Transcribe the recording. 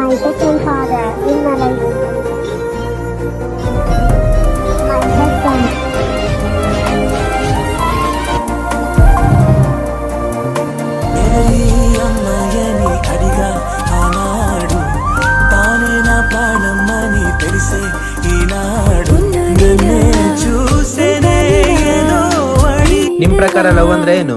my second father in my life. My husband. అమ్మాయని అడిగా ఆనాడు తానే నా ప్రాణమ్మని తెలిసే ఈనాడు ನನ್ನೇ ಚೂಸೆನೆ ಏನೋ ನಿಮ್ ಪ್ರಕಾರ ಲವ್ ಅಂದ್ರೆ ಏನು?